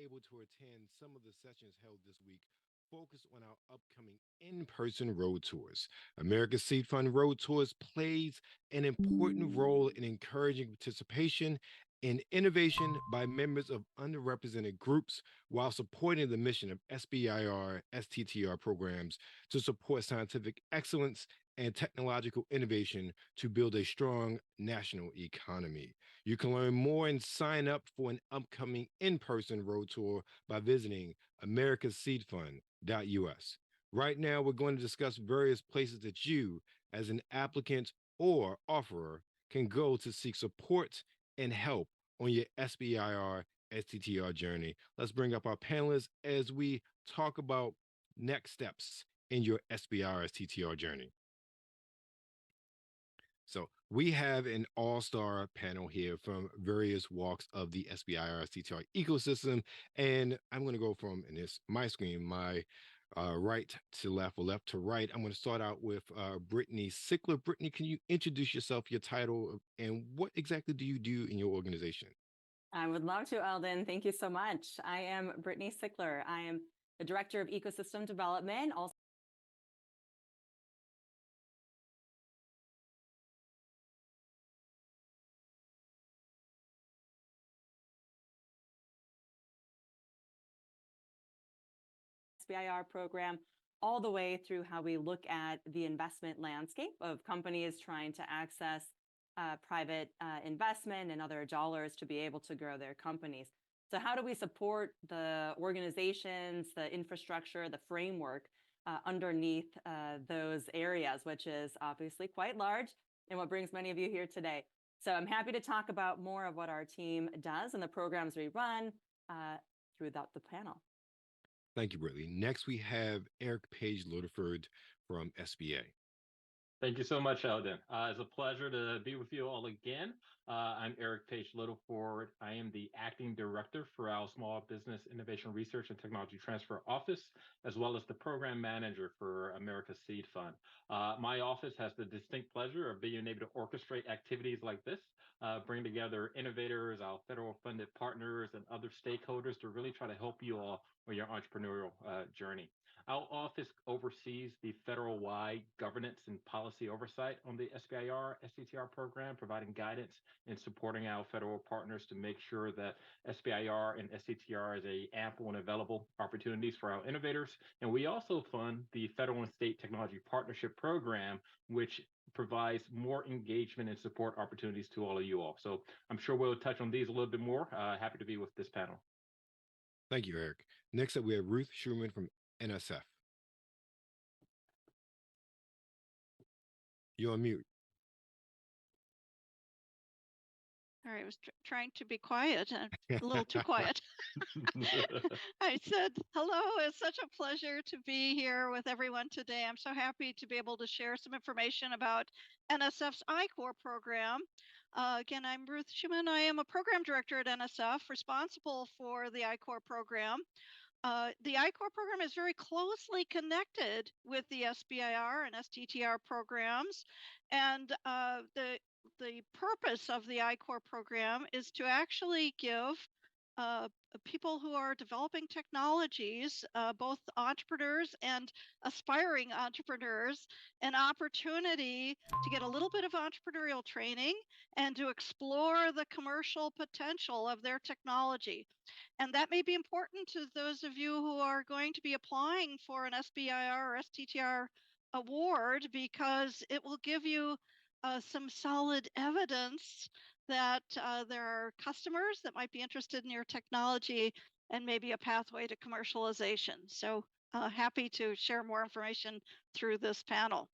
able to attend some of the sessions held this week focused on our upcoming in-person road tours. America's Seed Fund Road Tours plays an important role in encouraging participation and innovation by members of underrepresented groups while supporting the mission of SBIR, STTR programs to support scientific excellence and technological innovation to build a strong national economy. You can learn more and sign up for an upcoming in person road tour by visiting americaseedfund.us. Right now, we're going to discuss various places that you, as an applicant or offerer, can go to seek support and help on your SBIR STTR journey. Let's bring up our panelists as we talk about next steps in your SBIR STTR journey. So we have an all-star panel here from various walks of the SBIR STTR ecosystem. And I'm going to go from, in this my screen, my right to left or left to right. I'm going to start out with Brittany Sickler. Brittany, can you introduce yourself, your title, and what exactly do you do in your organization? I would love to, Eldon. Thank you so much. I am Brittany Sickler. I am the Director of Ecosystem Development, also SBIR program, all the way through how we look at the investment landscape of companies trying to access private investment and other dollars to be able to grow their companies. So how do we support the organizations, the infrastructure, the framework underneath those areas, which is obviously quite large and what brings many of you here today. So I'm happy to talk about more of what our team does and the programs we run throughout the panel. Thank you, Brittany. Next, we have Eric Page Ludeford from SBA. Thank you so much, Eldon. It's a pleasure to be with you all again. I'm Eric Page Littleford. I am the Acting Director for our Small Business Innovation Research and Technology Transfer Office, as well as the Program Manager for America's Seed Fund. My office has the distinct pleasure of being able to orchestrate activities like this, bring together innovators, our federal funded partners, and other stakeholders to really try to help you all on your entrepreneurial journey. Our office oversees the federal-wide governance and policy oversight on the SBIR STTR program, providing guidance and supporting our federal partners to make sure that SBIR and STTR is a ample and available opportunities for our innovators. And we also fund the Federal and State Technology Partnership Program, which provides more engagement and support opportunities to all of you all. So I'm sure we'll touch on these a little bit more. Happy to be with this panel. Thank you, Eric. Next up, we have Ruth Schumann from NSF. You're on mute. All right, I was trying to be quiet, a little too quiet. I said, hello, it's such a pleasure to be here with everyone today. I'm so happy to be able to share some information about NSF's I-Corps program. Again, I'm Ruth Schumann. I am a program director at NSF, responsible for the I-Corps program. The I-Corps program is very closely connected with the SBIR and STTR programs, and the purpose of the I-Corps program is to actually give people who are developing technologies, both entrepreneurs and aspiring entrepreneurs, an opportunity to get a little bit of entrepreneurial training and to explore the commercial potential of their technology. And that may be important to those of you who are going to be applying for an SBIR or STTR award, because it will give you some solid evidence that there are customers that might be interested in your technology and maybe a pathway to commercialization. So happy to share more information through this panel.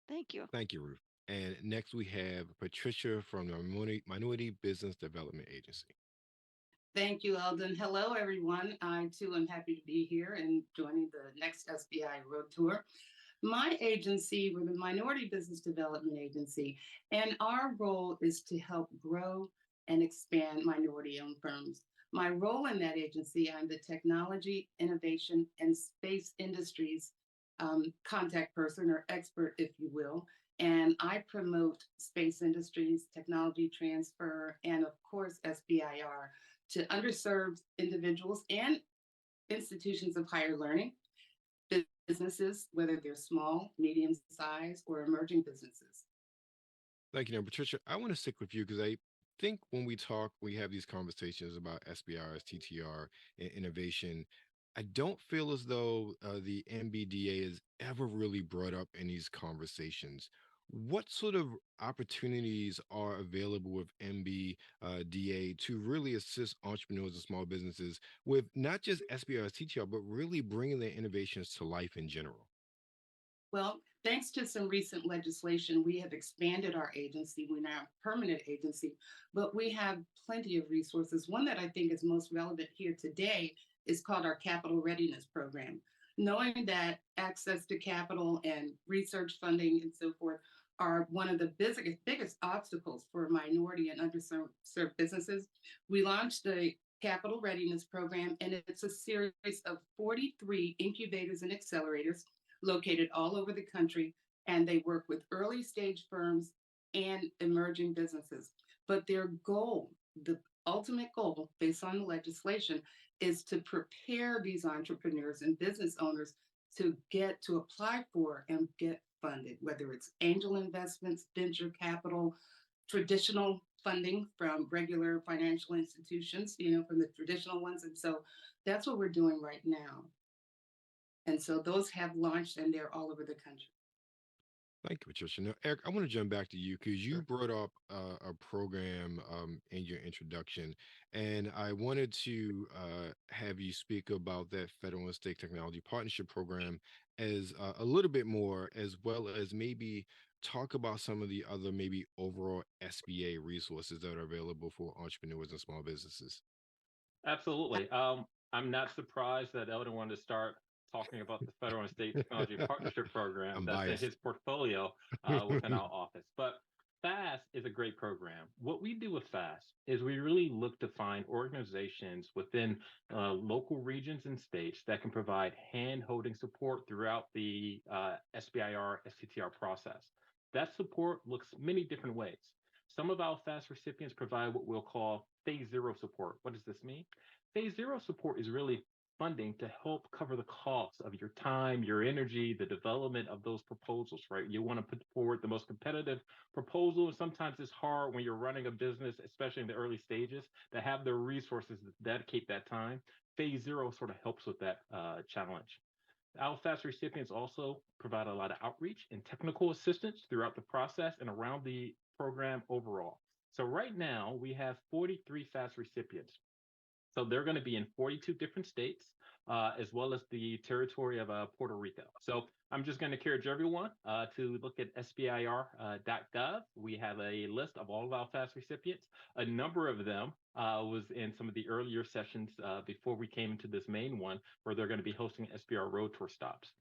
Thank you. Thank you, Ruth. And next we have Patricia from the Minority Business Development Agency. Thank you, Eldon. Hello, everyone. I, too, am happy to be here and joining the next SBI Road Tour. My agency, we're the Minority Business Development Agency, and our role is to help grow and expand minority-owned firms. My role in that agency, I'm the Technology, Innovation, and Space Industries contact person or expert, if you will, and I promote space industries, technology transfer, and of course, SBIR to underserved individuals and institutions of higher learning, businesses, whether they're small, medium size, or emerging businesses. Thank you. Now, Patricia, I want to stick with you because I think when we talk, we have these conversations about SBRs, TTR, and innovation. I don't feel as though the MBDA is ever really brought up in these conversations. What sort of opportunities are available with MBDA to really assist entrepreneurs and small businesses with not just SBRs, TTR, but really bringing their innovations to life in general? Well, thanks to some recent legislation, we have expanded our agency. We're now a permanent agency, but we have plenty of resources. One that I think is most relevant here today is called our Capital Readiness Program. Knowing that access to capital and research funding and so forth are one of the biggest obstacles for minority and underserved businesses, we launched the Capital Readiness Program, and it's a series of 43 incubators and accelerators located all over the country, and they work with early stage firms and emerging businesses. But their goal, the ultimate goal based on the legislation, is to prepare these entrepreneurs and business owners to get to apply for and get funded, whether it's angel investments, venture capital, traditional funding from regular financial institutions, from the traditional ones. And so that's what we're doing right now. And so those have launched and they're all over the country. Thank you, Patricia. Now, Eric, I want to jump back to you because you Sure. brought up a program in your introduction, and I wanted to have you speak about that federal and state technology partnership program as a little bit more, as well as maybe talk about some of the other maybe overall SBA resources that are available for entrepreneurs and small businesses. Absolutely. I'm not surprised that Eldon wanted to start talking about the federal and state technology partnership program I'm that's in biased. his portfolio within our office. But FAST is a great program. What we do with FAST is we really look to find organizations within local regions and states that can provide hand-holding support throughout the SBIR, STTR process. That support looks many different ways. Some of our FAST recipients provide what we'll call phase zero support. What does this mean? Phase zero support is really funding to help cover the costs of your time, your energy, the development of those proposals, right? You want to put forward the most competitive proposal. And sometimes it's hard when you're running a business, especially in the early stages, to have the resources to dedicate that time. Phase zero sort of helps with that challenge. Our FAST recipients also provide a lot of outreach and technical assistance throughout the process and around the program overall. So right now we have 43 FAST recipients. So they're going to be in 42 different states, as well as the territory of Puerto Rico. So I'm just going to encourage everyone to look at sbir.gov. We have a list of all of our FAST recipients. A number of them was in some of the earlier sessions before we came into this main one, where they're going to be hosting SBR Road Tour stops.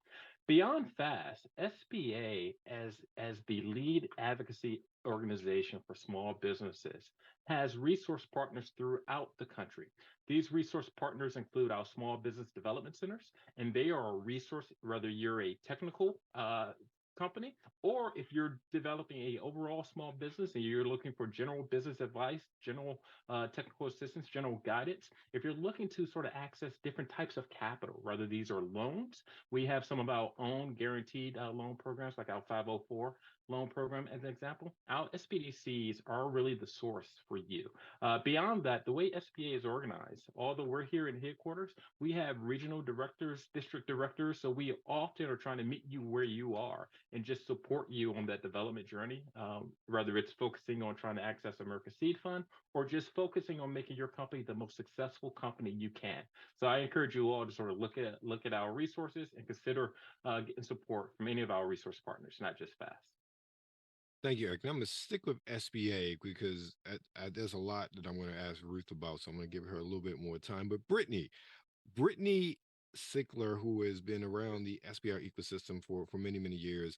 Beyond FAST, SBA as the lead advocacy organization for small businesses has resource partners throughout the country. These resource partners include our small business development centers, and they are a resource whether you're a technical company or if you're developing a overall small business and you're looking for general business advice, general technical assistance, general guidance. If you're looking to sort of access different types of capital, whether these are loans, we have some of our own guaranteed loan programs like our 504 loan program as an example. Our SBDCs are really the source for you. Beyond that, the way SBA is organized, although we're here in headquarters, we have regional directors, district directors, so we often are trying to meet you where you are and just support you on that development journey, whether it's focusing on trying to access America Seed Fund or just focusing on making your company the most successful company you can. So I encourage you all to sort of look at our resources and consider getting support from any of our resource partners, not just FAST. Thank you, Eric. And I'm going to stick with SBA because there's a lot that I'm going to ask Ruth about. So I'm going to give her a little bit more time. But Brittany Sickler, who has been around the SBR ecosystem for many, many years,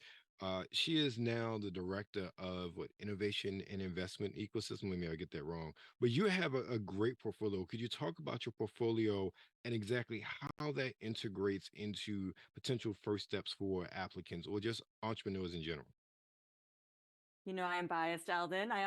she is now the director of innovation and investment ecosystem. Maybe I get that wrong, but you have a great portfolio. Could you talk about your portfolio and exactly how that integrates into potential first steps for applicants or just entrepreneurs in general? I'm biased, Eldon. I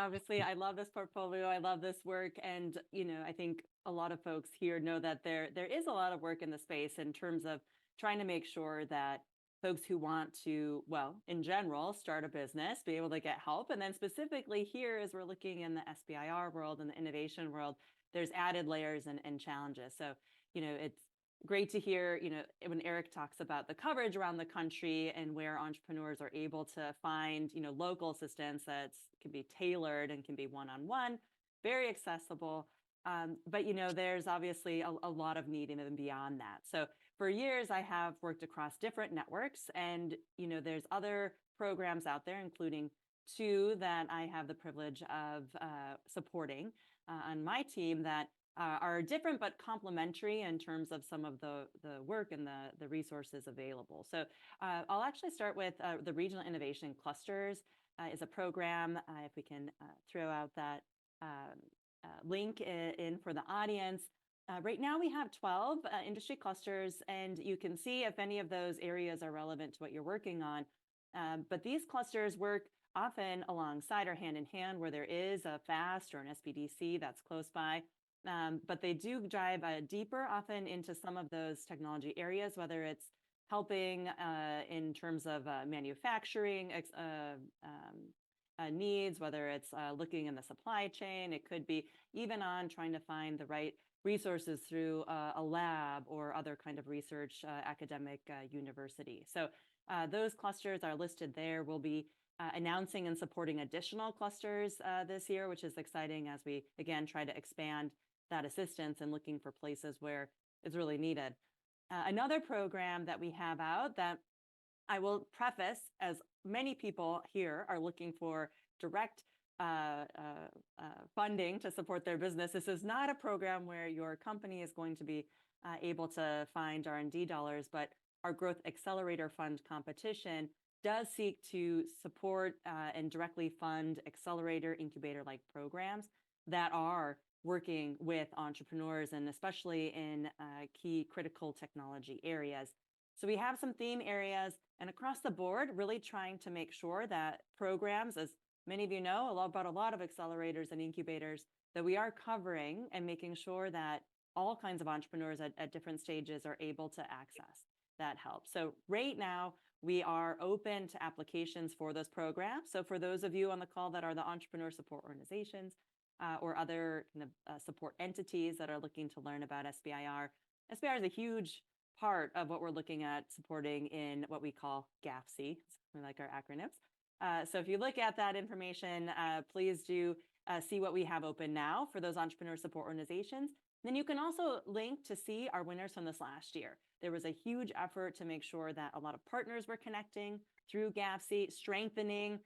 love this portfolio. I love this work. And, I think a lot of folks here know that there is a lot of work in the space in terms of trying to make sure that folks who want to, well, in general, start a business, be able to get help. And then specifically here, as we're looking in the SBIR world and the innovation world, there's added layers and challenges. So, it's great to hear, when Eric talks about the coverage around the country and where entrepreneurs are able to find, local assistance that can be tailored and can be one-on-one, very accessible. But, there's obviously a lot of need even beyond that. So for years, I have worked across different networks, and, there's other programs out there, including two that I have the privilege of supporting on my team that are different but complementary in terms of some of the work and the resources available. So I'll actually start with the Regional Innovation Clusters is a program, if we can throw out that link in for the audience. Right now we have 12 industry clusters, and you can see if any of those areas are relevant to what you're working on. But these clusters work often alongside or hand in hand where there is a FAST or an SBDC that's close by. But they do dive deeper often into some of those technology areas, whether it's helping in terms of manufacturing needs, whether it's looking in the supply chain. It could be even on trying to find the right resources through a lab or other kind of research academic university. So those clusters are listed there. We'll be announcing and supporting additional clusters this year, which is exciting as we, again, try to expand that assistance and looking for places where it's really needed. Another program that we have out that I will preface, as many people here are looking for direct funding to support their business. This is not a program where your company is going to be able to find R&D dollars, but our Growth Accelerator Fund competition does seek to support and directly fund accelerator incubator-like programs that are working with entrepreneurs, and especially in key critical technology areas. So we have some theme areas, and across the board, really trying to make sure that programs, as many of you know, about a lot of accelerators and incubators, that we are covering and making sure that all kinds of entrepreneurs at different stages are able to access that help. So right now, we are open to applications for those programs. So for those of you on the call that are the entrepreneur support organizations or other kind of support entities that are looking to learn about SBIR, SBIR is a huge part of what we're looking at supporting in what we call GAFC. We like our acronyms. So if you look at that information, please do see what we have open now for those entrepreneur support organizations. Then you can also link to see our winners from this last year. There was a huge effort to make sure that a lot of partners were connecting through GAFC, strengthening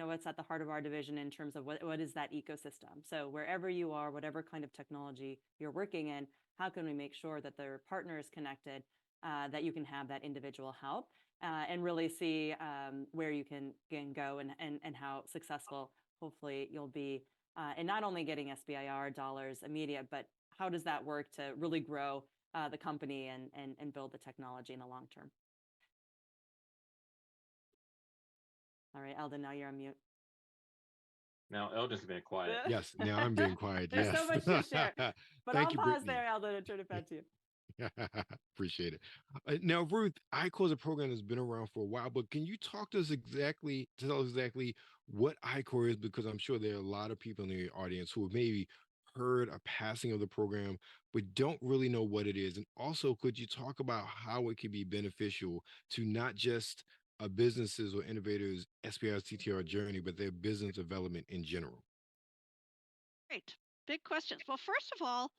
what's at the heart of our division in terms of what is that ecosystem. So wherever you are, whatever kind of technology you're working in, how can we make sure that there are partners connected, that you can have that individual help and really see where you can go and how successful hopefully you'll be in not only getting SBIR dollars immediate, but how does that work to really grow the company and build the technology in the long term. All right, Eldon, now you're on mute. Now Eldon's been quiet. Yes, now I'm being quiet. There's Yes. so much to share, but Thank I'll you, pause Brittany. there, Eldon, and turn it back to you. Appreciate it. Now, Ruth, ICOR is a program that's been around for a while, but can you tell us exactly what ICOR is? Because I'm sure there are a lot of people in the audience who have maybe heard a passing of the program, but don't really know what it is. And also, could you talk about how it can be beneficial to not just businesses or innovators, SBIR's TTR journey, but their business development in general? Great. Big questions. Well, first of all,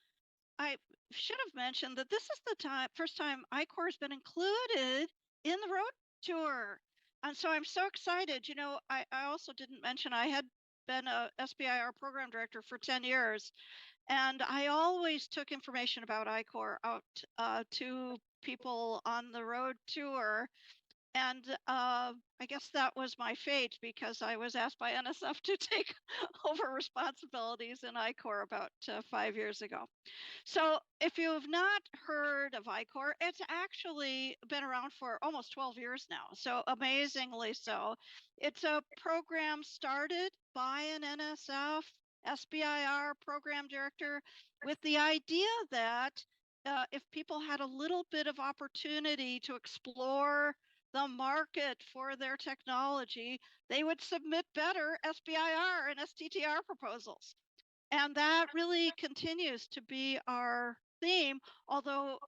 I should have mentioned that this is the first time ICOR has been included in the road tour. And so I'm so excited. I also didn't mention I had been a SBIR program director for 10 years. And I always took information about ICOR out to people on the road tour. And I guess that was my fate, because I was asked by NSF to take over responsibilities in ICOR about 5 years ago. So if you've not heard of ICOR, it's actually been around for almost 12 years now. So amazingly so. It's a program started by an NSF SBIR program director with the idea that if people had a little bit of opportunity to explore the market for their technology, they would submit better SBIR and STTR proposals. And that really continues to be our theme, although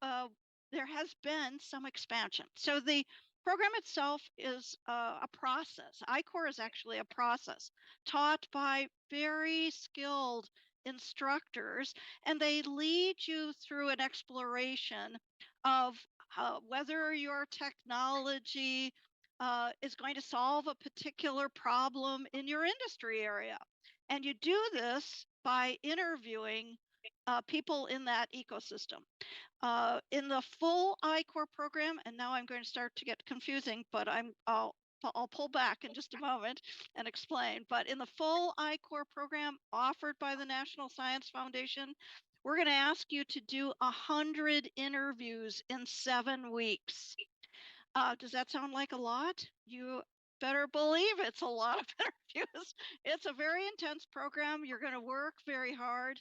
there has been some expansion. So the program itself is a process. I-Corps is actually a process taught by very skilled instructors, and they lead you through an exploration of whether your technology is going to solve a particular problem in your industry area. And you do this by interviewing people in that ecosystem. In the full I-Corps program, and now I'm going to start to get confusing, but I'll pull back in just a moment and explain. But in the full I-Corps program offered by the National Science Foundation, we're going to ask you to do 100 interviews in 7 weeks. Does that sound like a lot? You better believe it's a lot of interviews. It's a very intense program. You're going to work very hard.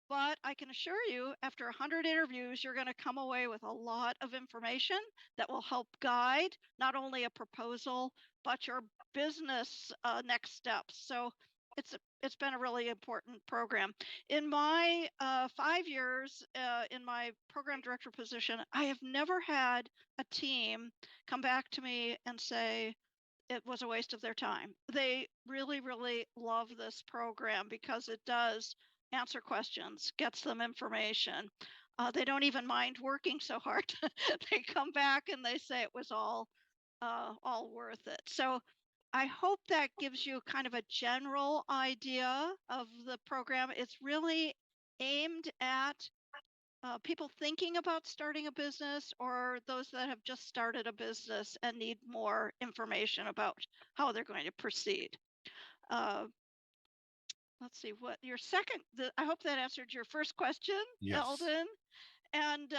But I can assure you, after 100 interviews, you're going to come away with a lot of information that will help guide not only a proposal, but your business next steps. So it's been a really important program. In my 5 years in my program director position, I have never had a team come back to me and say it was a waste of their time. They really, really love this program because it does answer questions, gets them information. They don't even mind working so hard. They come back and they say it was all worth it. So I hope that gives you kind of a general idea of the program. It's really aimed at people thinking about starting a business or those that have just started a business and need more information about how they're going to proceed. Let's see what your I hope that answered your first question, Yes. Eldon. And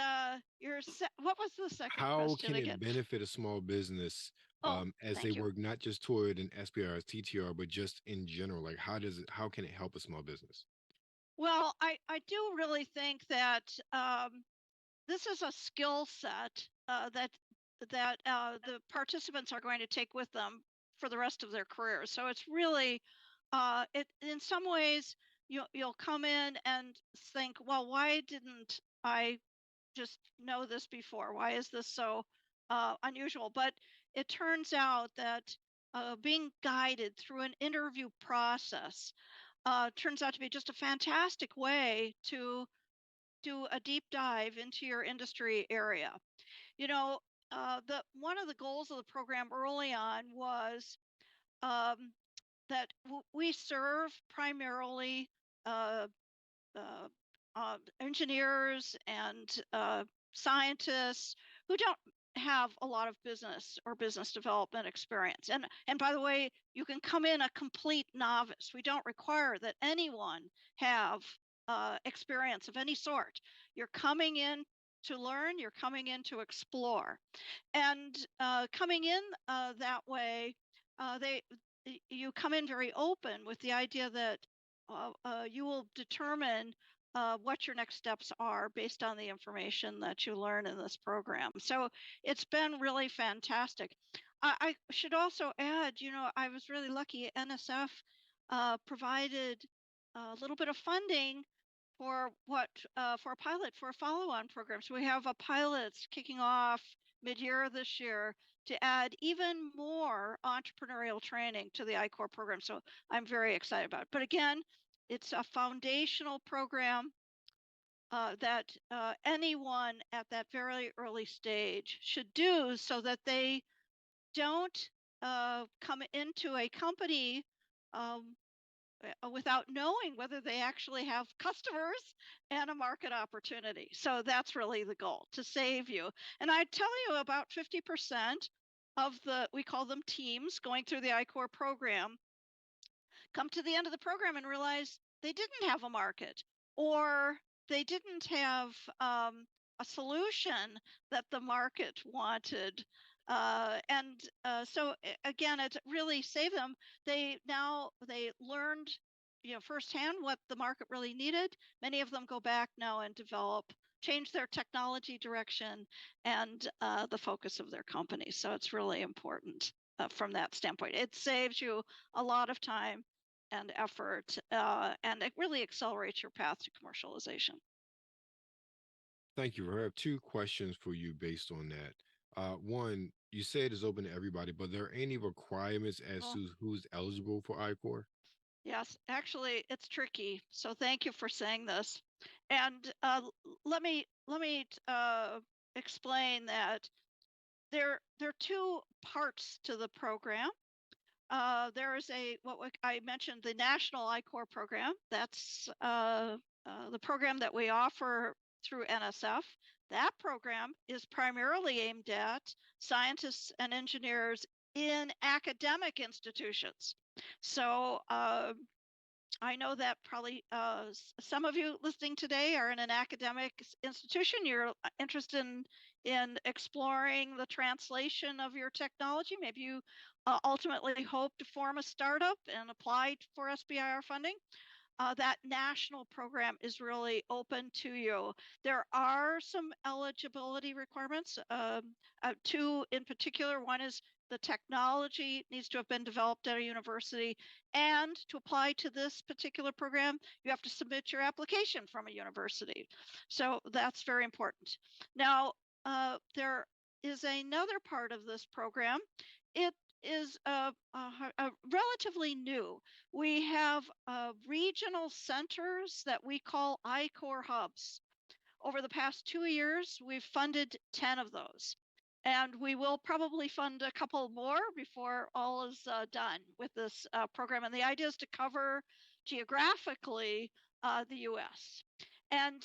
what was the second How question can again? it benefit a small business as they thank you. work not just toward an SBR, TTR, but just in general? Like, how can it help a small business? Well, I do really think that this is a skill set that the participants are going to take with them for the rest of their careers. So it's really, it in some ways you'll come in and think, well, why didn't I just know this before? Why is this so unusual? But it turns out that being guided through an interview process turns out to be just a fantastic way to do a deep dive into your industry area. You know, one of the goals of the program early on was um, that we serve primarily uh, uh, engineers and scientists who don't have a lot of business or business development experience. And by the way, you can come in a complete novice. We don't require that anyone have experience of any sort. You're coming in to learn, you're coming in to explore. And coming in that way, you come in very open with the idea that you will determine what your next steps are based on the information that you learn in this program. So it's been really fantastic. I should also add, I was really lucky. NSF provided a little bit of funding for for a pilot for a follow-on program. So we have a pilot kicking off mid-year this year to add even more entrepreneurial training to the I-Corps program. So I'm very excited about it. But again, it's a foundational program that anyone at that very early stage should do so that they don't come into a company without knowing whether they actually have customers and a market opportunity. So that's really the goal, to save you. And I tell you, about 50% of we call them teams going through the I-Corps program, come to the end of the program and realize they didn't have a market, or they didn't have a solution that the market wanted. So again, it really saved them. They learned, firsthand what the market really needed. Many of them go back now and change their technology direction and the focus of their company. So it's really important from that standpoint. It saves you a lot of time and effort, and it really accelerates your path to commercialization. Thank you. I have two questions for you based on that. One, you said it's open to everybody, but are there any requirements as Well, to who's eligible for ICOR? yes, actually, it's tricky. So thank you for saying this. And let me explain that there are two parts to the program. There is I mentioned, the National ICOR program. That's the program that we offer through NSF. That program is primarily aimed at scientists and engineers in academic institutions. So I know that probably some of you listening today are in an academic institution. You're interested in exploring the translation of your technology. Maybe you ultimately hope to form a startup and apply for SBIR funding. That national program is really open to you. There are some eligibility requirements, two in particular. One is the technology needs to have been developed at a university, and to apply to this particular program, you have to submit your application from a university. So that's very important. Now, there is another part of this program. It is relatively new. We have regional centers that we call ICOR hubs. Over the past 2 years, we've funded 10 of those. And we will probably fund a couple more before all is done with this program. And the idea is to cover geographically the US. And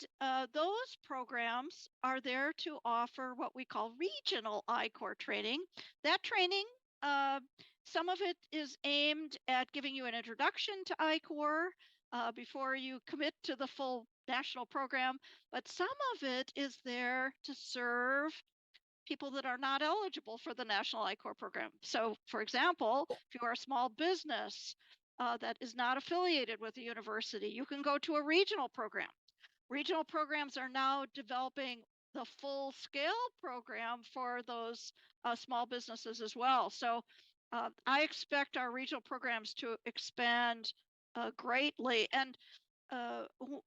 those programs are there to offer what we call regional ICOR training. That training, some of it is aimed at giving you an introduction to ICOR before you commit to the full national program, but some of it is there to serve people that are not eligible for the national ICOR program. So, for example, if you are a small business that is not affiliated with a university, you can go to a regional program. Regional programs are now developing the full scale program for those small businesses as well. So I expect our regional programs to expand greatly. And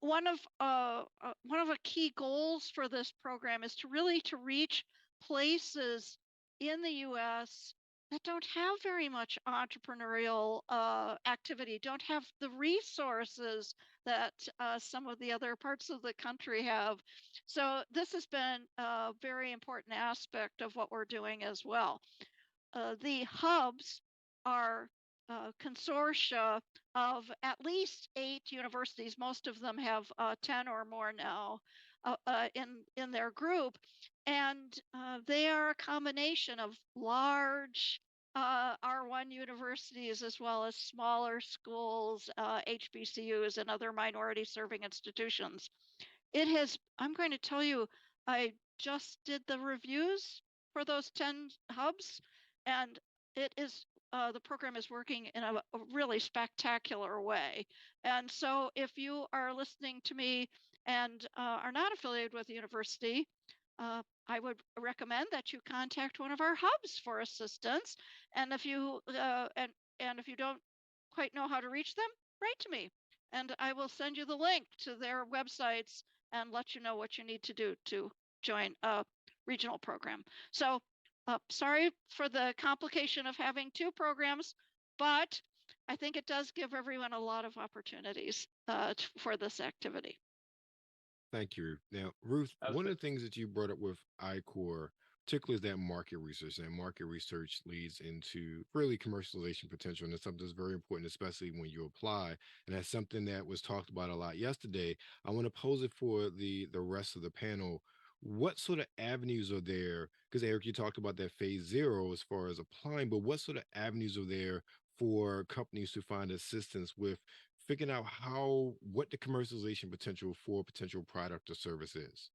one of the key goals for this program is to really to reach places in the U.S. that don't have very much entrepreneurial activity, don't have the resources that some of the other parts of the country have. So this has been a very important aspect of what we're doing as well. The hubs are consortia of at least 8 universities. Most of them have 10 or more now in their group, and they are a combination of large R1 universities as well as smaller schools, HBCUs, and other minority serving institutions. I'm going to tell you, I just did the reviews for those 10 hubs, and the program is working in a really spectacular way. And so if you are listening to me and are not affiliated with the university, I would recommend that you contact one of our hubs for assistance. And if you don't quite know how to reach them, write to me, and I will send you the link to their websites and let you know what you need to do to join a regional program. So sorry for the complication of having 2 programs, but I think it does give everyone a lot of opportunities for this activity. Thank you. Now, Ruth, That was one of good. the things that you brought up with ICOR, particularly, is that market research. And market research leads into really commercialization potential. And it's something that's very important, especially when you apply. And that's something that was talked about a lot yesterday. I want to pose it for the rest of the panel. What sort of avenues are there? Because Eric, you talked about that phase 0 as far as applying, but what sort of avenues are there for companies to find assistance with figuring out what the commercialization potential for a potential product or service is?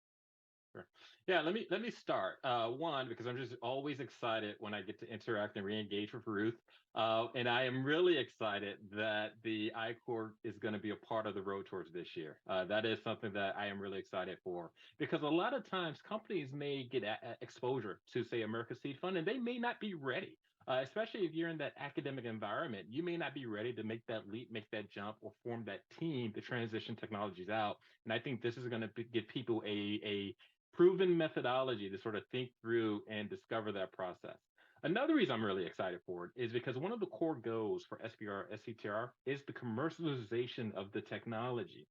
Sure. Yeah, let me start. One, because I'm just always excited when I get to interact and re-engage with Ruth. And I am really excited that the iCore is going to be a part of the Road Tours this year. That is something that I am really excited for because a lot of times companies may get exposure to, say, America Seed Fund, and they may not be ready. Especially if you're in that academic environment, you may not be ready to make that leap, make that jump, or form that team to transition technologies out. And I think this is going to give people a proven methodology to sort of think through and discover that process. Another reason I'm really excited for it is because one of the core goals for SBR, SCTR is the commercialization of the technology.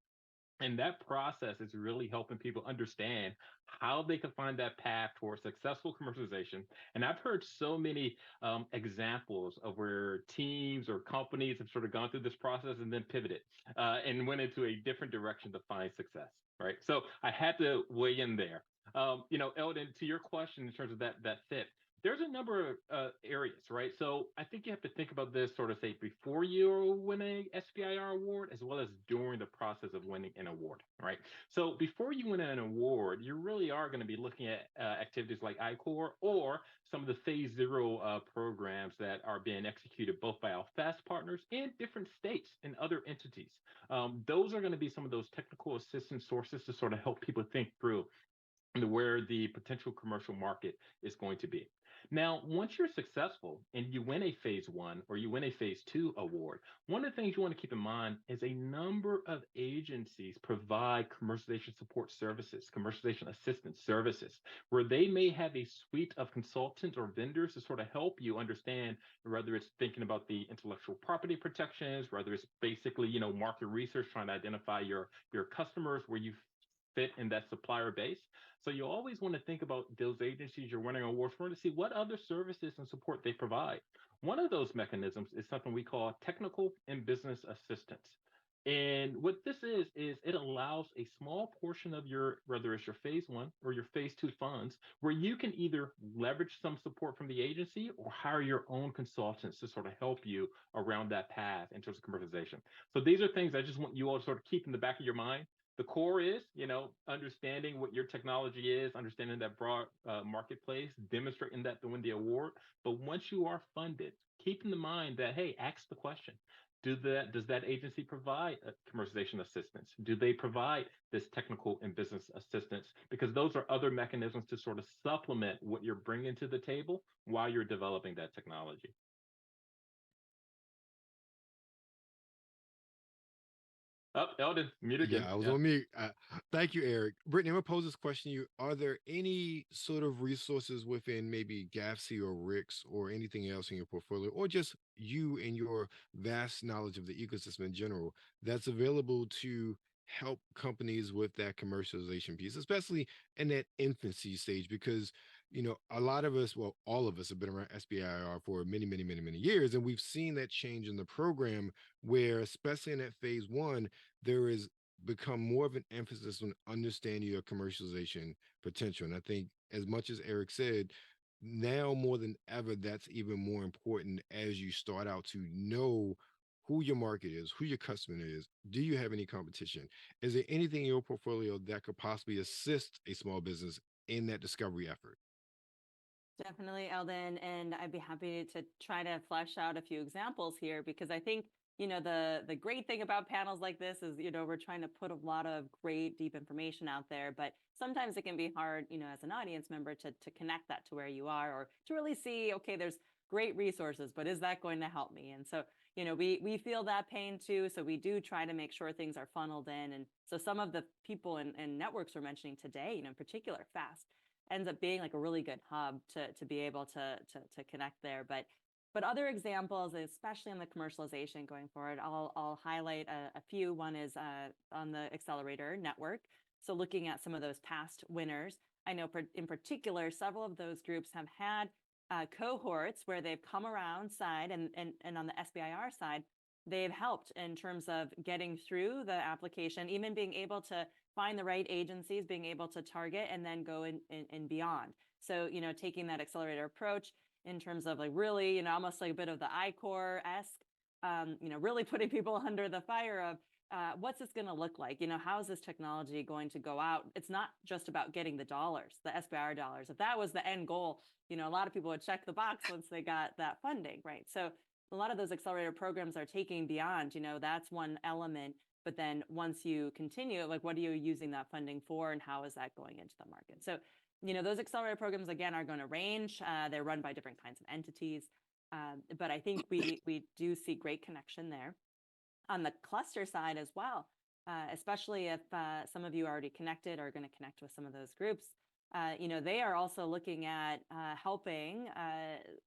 And that process is really helping people understand how they can find that path towards successful commercialization. And I've heard so many examples of where teams or companies have sort of gone through this process and then pivoted and went into a different direction to find success. Right. So I had to weigh in there. Eldon, to your question in terms of that fit, there's a number of areas, right? So I think you have to think about this sort of say before you win a SBIR award, as well as during the process of winning an award, right? So before you win an award, you really are going to be looking at activities like iCore or some of the phase zero programs that are being executed both by our FAST partners and different states and other entities. Those are going to be some of those technical assistance sources to sort of help people think through where the potential commercial market is going to be. Now, once you're successful and you win a phase one or you win a phase two award, one of the things you want to keep in mind is a number of agencies provide commercialization support services, commercialization assistance services, where they may have a suite of consultants or vendors to sort of help you understand whether it's thinking about the intellectual property protections, whether it's basically, market research, trying to identify your customers, where you fit in that supplier base. So you always want to think about those agencies you're winning awards for to see what other services and support they provide. One of those mechanisms is something we call technical and business assistance. And what this is it allows a small portion of your, whether it's your phase one or your phase two funds, where you can either leverage some support from the agency or hire your own consultants to sort of help you around that path in terms of commercialization. So these are things I just want you all to sort of keep in the back of your mind. The core is, understanding what your technology is, understanding that broad marketplace, demonstrating that to win the award. But once you are funded, keep in mind that, hey, ask the question. Does that agency provide commercialization assistance? Do they provide this technical and business assistance? Because those are other mechanisms to sort of supplement what you're bringing to the table while you're developing that technology. Oh, Eldon, mute again. Yeah, I was on mute. Thank you, Eric. Brittany, I'm gonna pose this question to you. Are there any sort of resources within maybe GAFC or RICS or anything else in your portfolio, or just you and your vast knowledge of the ecosystem in general that's available to help companies with that commercialization piece, especially in that infancy stage? Because a lot of us, well, all of us have been around SBIR for many, many, many, many years, and we've seen that change in the program where, especially in that phase one, there is become more of an emphasis on understanding your commercialization potential. And I think, as much as Eric said, now more than ever, that's even more important as you start out to know who your market is, who your customer is. Do you have any competition? Is there anything in your portfolio that could possibly assist a small business in that discovery effort? Definitely, Eldon, and I'd be happy to try to flesh out a few examples here because I think the great thing about panels like this is we're trying to put a lot of great deep information out there, but sometimes it can be hard as an audience member to connect that to where you are or to really see, okay, there's great resources, but is that going to help me? And so we feel that pain too, so we do try to make sure things are funneled in. And so some of the people and networks we're mentioning today, in particular, FAST, ends up being like a really good hub to be able to connect there. But other examples, especially on the commercialization going forward, I'll highlight a few. One is on the Accelerator Network. So looking at some of those past winners, I know in particular, several of those groups have had cohorts where they've come around side and on the SBIR side, they've helped in terms of getting through the application, even being able to find the right agencies, being able to target and then go in beyond. So, taking that accelerator approach in terms of like really, almost like a bit of the iCore-esque, really putting people under the fire of, what's this going to look like? How is this technology going to go out? It's not just about getting the dollars, the SBIR dollars. If that was the end goal, a lot of people would check the box once they got that funding, right? So a lot of those accelerator programs are taking beyond, that's one element. But then once you continue, like, what are you using that funding for, and how is that going into the market? So, those accelerator programs, again, are going to range. They're run by different kinds of entities. But I think we do see great connection there. On the cluster side as well, especially if some of you are already connected or going to connect with some of those groups, they are also looking at helping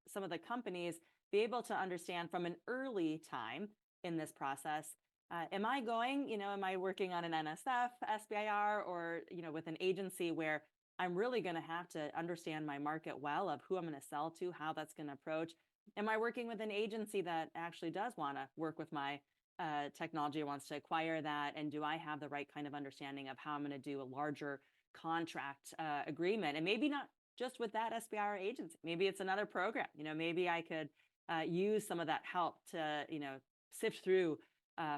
some of the companies be able to understand from an early time in this process, am I working on an NSF, SBIR, or, with an agency where I'm really going to have to understand my market well, of who I'm going to sell to, how that's going to approach. Am I working with an agency that actually does want to work with my technology, wants to acquire that? And do I have the right kind of understanding of how I'm going to do a larger contract agreement? And maybe not just with that SBIR agency. Maybe it's another program. Maybe I could use some of that help to, sift through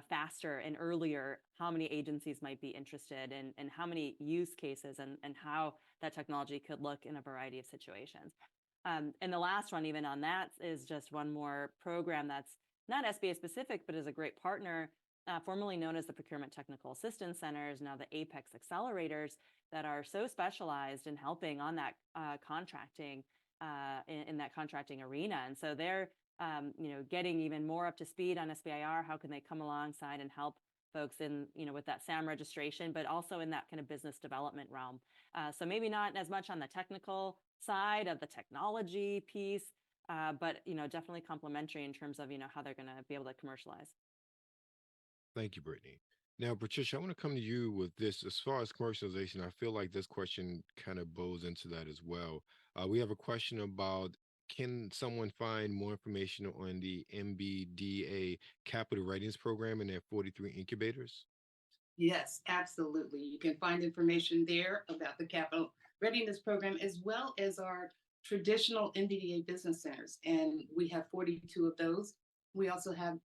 faster and earlier how many agencies might be interested in, and how many use cases, and how that technology could look in a variety of situations. And the last one, even on that, is just one more program that's not SBA specific, but is a great partner, formerly known as the Procurement Technical Assistance Centers, now the Apex Accelerators, that are so specialized in helping on that contracting, in that contracting arena. And so they're getting even more up to speed on SBIR. How can they come alongside and help folks in, with that SAM registration, but also in that kind of business development realm. So maybe not as much on the technical side of the technology piece, but definitely complementary in terms of how they're going to be able to commercialize. Thank you, Brittany. Now, Patricia, I want to come to you with this. As far as commercialization, I feel like this question kind of bows into that as well. We have a question about, can someone find more information on the MBDA Capital Readiness Program and their 43 incubators? Yes, absolutely. You can find information there about the Capital Readiness Program, as well as our traditional MBDA business centers. And we have 42 of those. We also have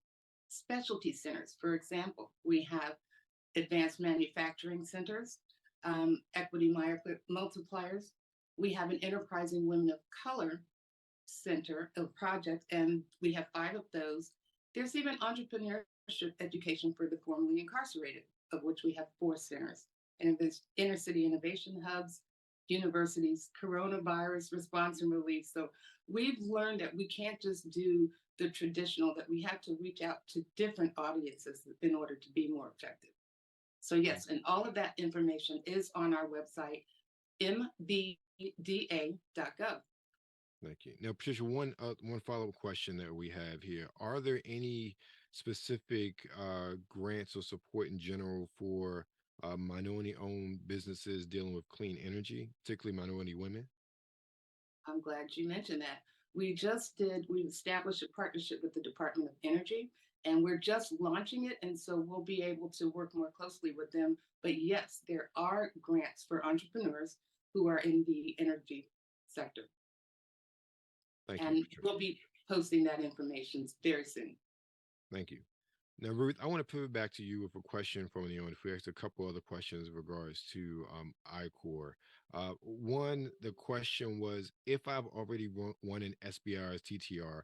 specialty centers. For example, we have advanced manufacturing centers, equity multipliers. We have an enterprising women of color center of projects, and we have 5 of those. There's even entrepreneurship education for the formerly incarcerated, of which we have 4 centers. And there's inner city innovation hubs, universities, coronavirus response and relief. So we've learned that we can't just do the traditional, that we have to reach out to different audiences in order to be more effective. So yes, and all of that information is on our website, mbda.gov. Thank you. Now, Patricia, one follow-up question that we have here. Are there any specific grants or support in general for minority-owned businesses dealing with clean energy, particularly minority women? I'm glad you mentioned that. We established a partnership with the Department of Energy, and we're just launching it. And so we'll be able to work more closely with them. But yes, there are grants for entrepreneurs who are in the energy sector. Thank And you, Patricia. we'll be posting that information very soon. Thank you. Now, Ruth, I want to pivot back to you with a question from the audience. We asked a couple other questions in regards to ICOR. One, the question was, if I've already won an SBIR's TTR,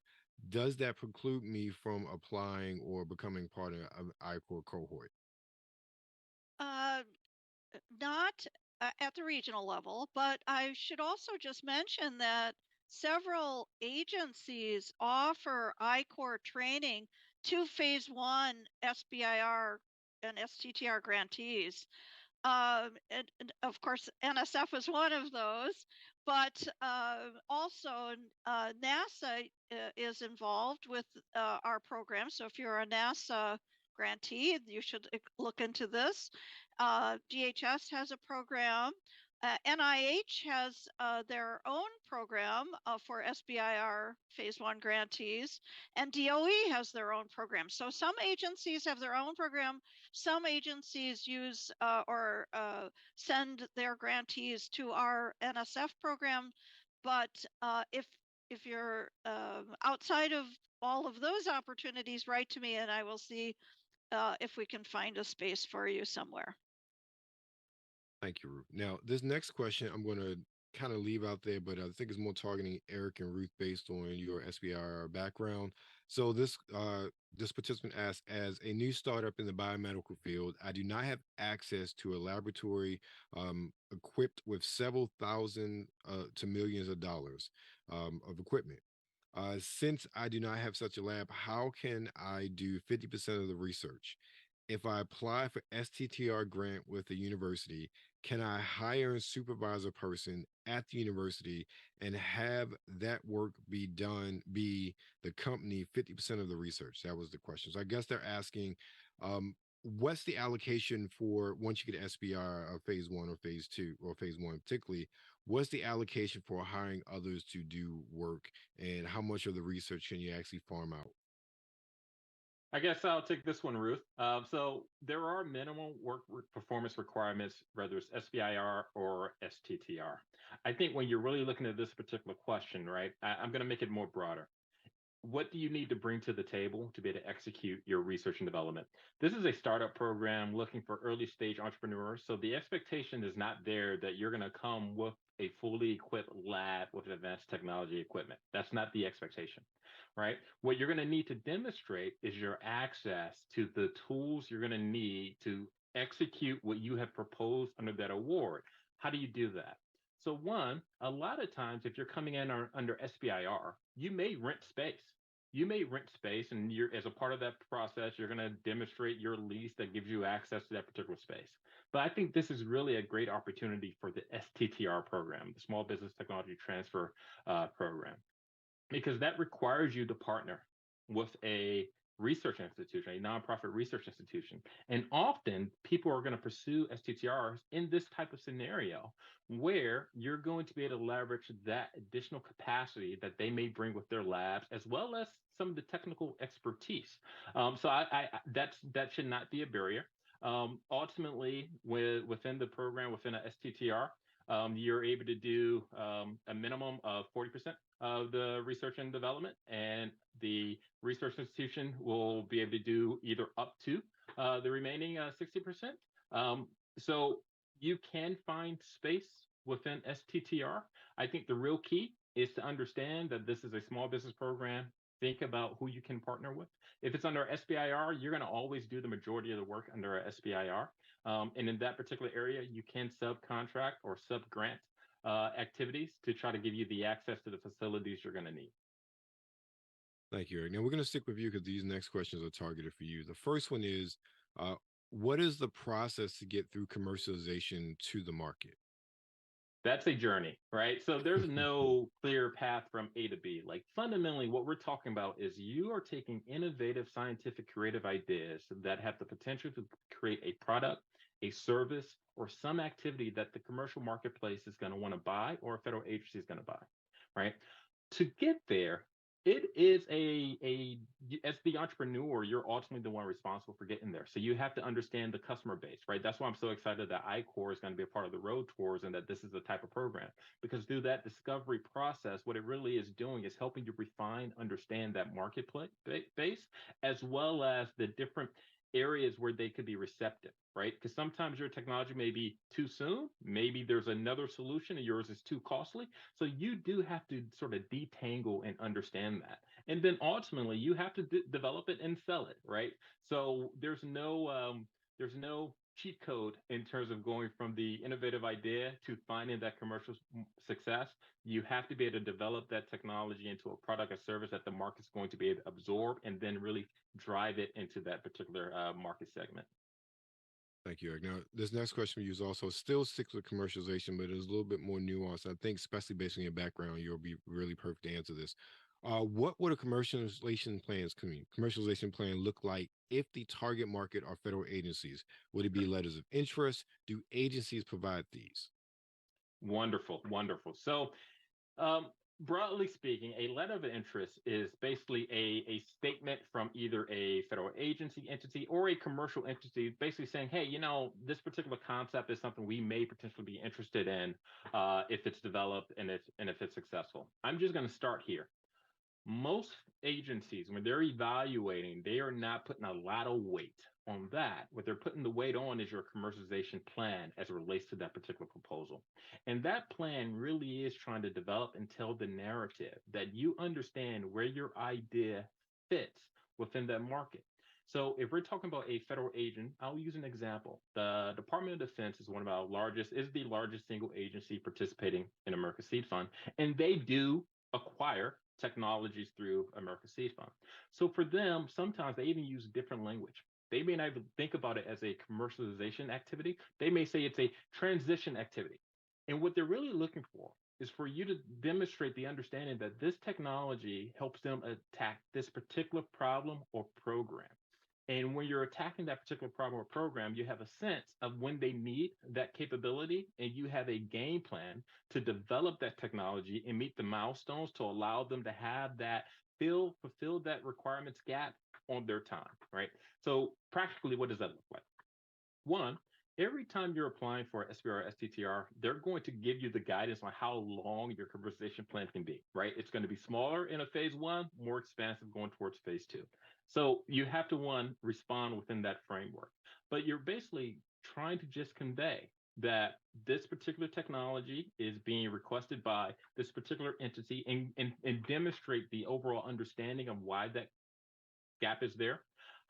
does that preclude me from applying or becoming part of an ICOR cohort? Not at the regional level, but I should also just mention that several agencies offer ICOR training to phase 1 SBIR and STTR grantees. And of course, NSF is one of those, but also NASA is involved with our program. So if you're a NASA grantee, you should look into this. DHS has a program. NIH has their own program for SBIR phase 1 grantees, and DOE has their own program. So some agencies have their own program. Some agencies use or send their grantees to our NSF program. But if you're outside of all of those opportunities, write to me and I will see if we can find a space for you somewhere. Thank you, Ruth. Now, this next question I'm going to kind of leave out there, but I think it's more targeting Eric and Ruth based on your SBIR background. So this participant asks, as a new startup in the biomedical field, I do not have access to a laboratory equipped with several thousand to millions of dollars of equipment. Since I do not have such a lab, how can I do 50% of the research? If I apply for STTR grant with the university, can I hire a supervisor person at the university and have that work be done, be the company 50% of the research? That was the question. So I guess they're asking, what's the allocation for once you get SBR phase one or phase two or phase one, particularly, what's the allocation for hiring others to do work and how much of the research can you actually farm out? I guess I'll take this one, Ruth. So there are minimum performance requirements, whether it's SBIR or STTR. I think when you're really looking at this particular question, right, I'm going to make it more broader. What do you need to bring to the table to be able to execute your research and development? This is a startup program looking for early stage entrepreneurs. So the expectation is not there that you're going to come with a fully equipped lab with advanced technology equipment. That's not the expectation, right? What you're going to need to demonstrate is your access to the tools you're going to need to execute what you have proposed under that award. How do you do that? So one, a lot of times if you're coming in under SBIR, you may rent space. You may rent space, and you're as a part of that process, you're going to demonstrate your lease that gives you access to that particular space. But I think this is really a great opportunity for the STTR program, the Small Business Technology Transfer Program, because that requires you to partner with a research institution, a nonprofit research institution. And often people are going to pursue STTRs in this type of scenario where you're going to be able to leverage that additional capacity that they may bring with their labs, as well as some of the technical expertise. That should not be a barrier. Ultimately, within the program, within a STTR, you're able to do a minimum of 40% of the research and development, and the research institution will be able to do either up to the remaining 60%. So you can find space within STTR. I think the real key is to understand that this is a small business program. Think about who you can partner with. If it's under SBIR, you're going to always do the majority of the work under SBIR. And in that particular area, you can subcontract or sub-grant activities to try to give you the access to the facilities you're going to need. Thank you, Eric. Now we're going to stick with you because these next questions are targeted for you. The first one is, what is the process to get through commercialization to the market? That's a journey, right? So there's no clear path from A to B. Like fundamentally, what we're talking about is you are taking innovative, scientific, creative ideas that have the potential to create a product, a service, or some activity that the commercial marketplace is going to want to buy or a federal agency is going to buy, right? To get there, it is as the entrepreneur, you're ultimately the one responsible for getting there. So you have to understand the customer base, right? That's why I'm so excited that ICOR is going to be a part of the road tours and that this is the type of program. Because through that discovery process, what it really is doing is helping you refine, understand that marketplace base, as well as the different areas where they could be receptive, right? Because sometimes your technology may be too soon. Maybe there's another solution and yours is too costly. So you do have to sort of detangle and understand that. And then ultimately you have to develop it and sell it, right? So there's no cheat code in terms of going from the innovative idea to finding that commercial success. You have to be able to develop that technology into a product or service that the market's going to be able to absorb and then really drive it into that particular market segment. Thank you, Eric. Now, this next question we use also still sticks with commercialization, but is a little bit more nuanced. I think, especially based on your background, you'll be really perfect to answer this. What would a commercialization plan look like if the target market are federal agencies? Would it be letters of interest? Do agencies provide these? Wonderful, wonderful. So broadly speaking, a letter of interest is basically a statement from either a federal agency entity or a commercial entity, basically saying, hey, this particular concept is something we may potentially be interested in if it's developed and if it's successful. I'm just going to start here. Most agencies, when they're evaluating, they are not putting a lot of weight on that. What they're putting the weight on is your commercialization plan as it relates to that particular proposal. And that plan really is trying to develop and tell the narrative that you understand where your idea fits within that market. So if we're talking about a federal agent, I'll use an example. The Department of Defense is one of our largest, is the largest single agency participating in America's Seed Fund, and they do acquire technologies through America Seed Fund. So for them, sometimes they even use different language. They may not even think about it as a commercialization activity. They may say it's a transition activity. And what they're really looking for is for you to demonstrate the understanding that this technology helps them attack this particular problem or program. And when you're attacking that particular problem or program, you have a sense of when they need that capability, and you have a game plan to develop that technology and meet the milestones to allow them to have that fulfill that requirements gap on their time, right? So practically, what does that look like? One, every time you're applying for SBR or STTR, they're going to give you the guidance on how long your conversation plan can be, right? It's going to be smaller in a phase one, more expansive going towards phase two. So you have to, one, respond within that framework. But you're basically trying to just convey that this particular technology is being requested by this particular entity, and demonstrate the overall understanding of why that gap is there,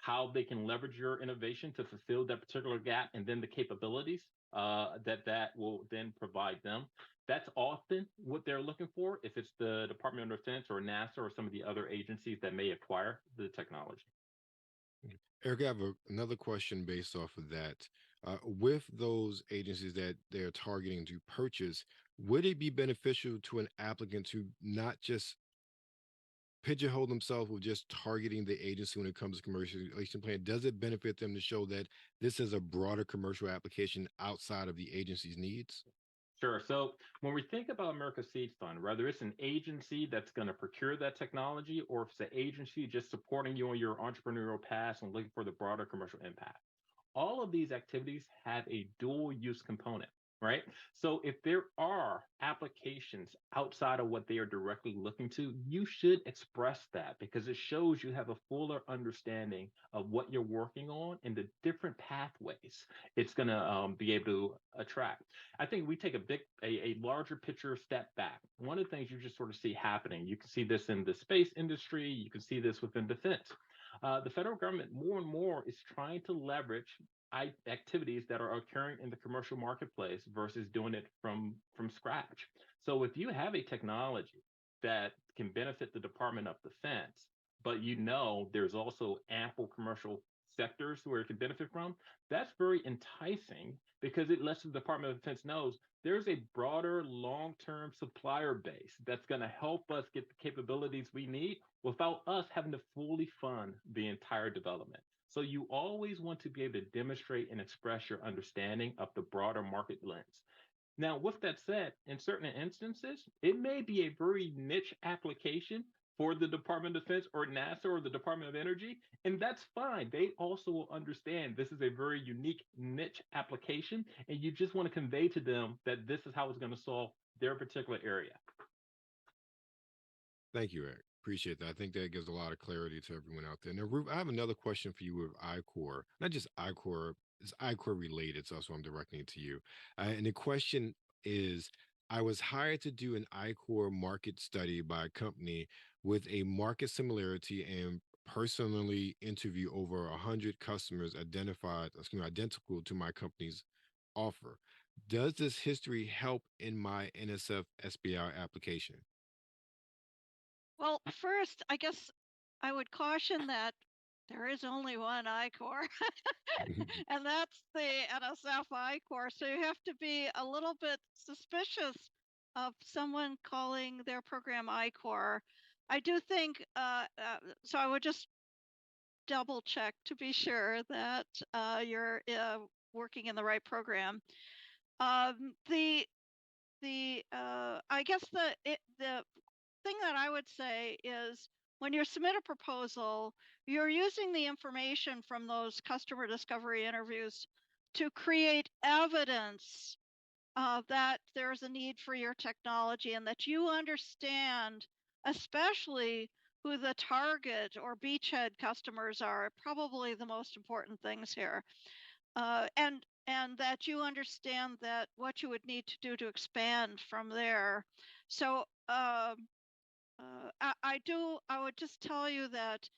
how they can leverage your innovation to fulfill that particular gap, and then the capabilities that will then provide them. That's often what they're looking for if it's the Department of Defense or NASA or some of the other agencies that may acquire the technology. Eric, I have another question based off of that. With those agencies that they're targeting to purchase, would it be beneficial to an applicant to not just pigeonhole themselves with just targeting the agency when it comes to commercialization plan? Does it benefit them to show that this is a broader commercial application outside of the agency's needs? Sure. So when we think about America Seed Fund, whether it's an agency that's going to procure that technology, or if it's an agency just supporting you on your entrepreneurial path and looking for the broader commercial impact, all of these activities have a dual use component, right? So if there are applications outside of what they are directly looking to, you should express that, because it shows you have a fuller understanding of what you're working on and the different pathways it's going to be able to attract. I think we take a larger picture step back. One of the things you just sort of see happening, you can see this in the space industry, you can see this within defense. The federal government more and more is trying to leverage activities that are occurring in the commercial marketplace versus doing it from scratch. So if you have a technology that can benefit the Department of Defense, but you know there's also ample commercial sectors where it can benefit from, that's very enticing, because it lets the Department of Defense knows there's a broader long-term supplier base that's going to help us get the capabilities we need without us having to fully fund the entire development. So you always want to be able to demonstrate and express your understanding of the broader market lens. Now, with that said, in certain instances, it may be a very niche application for the Department of Defense or NASA or the Department of Energy, and that's fine. They also will understand this is a very unique niche application, and you just want to convey to them that this is how it's going to solve their particular area. Thank you, Eric. Appreciate that. I think that gives a lot of clarity to everyone out there. Now, Ruth, I have another question for you with iCore. Not just iCore, it's iCore related, so that's why I'm directing it to you. And the question is, I was hired to do an iCore market study by a company with a market similarity and personally interview over 100 customers identical to my company's offer. Does this history help in my NSF SBI application? Well, first, I guess I would caution that there is only one I-Core, and that's the NSF I-Core. So you have to be a little bit suspicious of someone calling their program I-Core. I do think, so I would just double check to be sure that you're working in the right program. The I guess the thing that I would say is, when you submit a proposal, you're using the information from those customer discovery interviews to create evidence that there's a need for your technology, and that you understand, especially who the target or beachhead customers are probably the most important things here. And that you understand that what you would need to do to expand from there. So I would just tell you that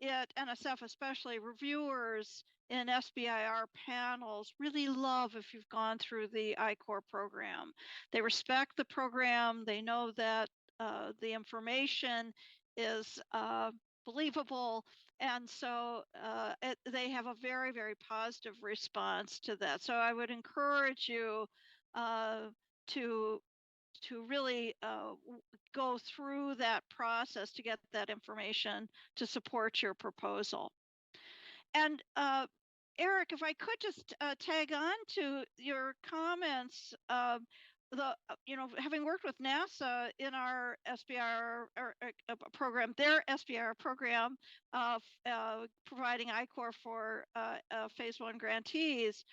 at NSF, especially reviewers in SBIR panels really love if you've gone through the I-Core program. They respect the program. They know that the information is believable. And so they have a very, very positive response to that. So I would encourage you to really go through that process to get that information to support your proposal. And Eric, if I could just tag on to your comments, having worked with NASA in our SBIR program, their SBIR program, providing I-Core for phase 1 grantees,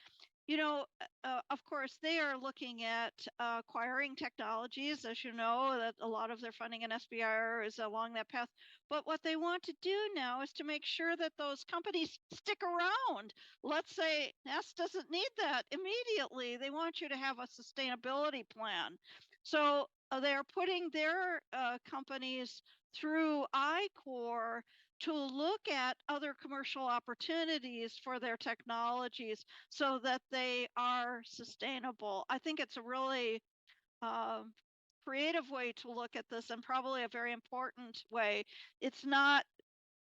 of course, they are looking at acquiring technologies. As you know, that a lot of their funding in SBIR is along that path. But what they want to do now is to make sure that those companies stick around. Let's say NASA doesn't need that immediately. They want you to have a sustainability plan. So they're putting their companies through I-Core to look at other commercial opportunities for their technologies so that they are sustainable. I think it's a really creative way to look at this, and probably a very important way. It's not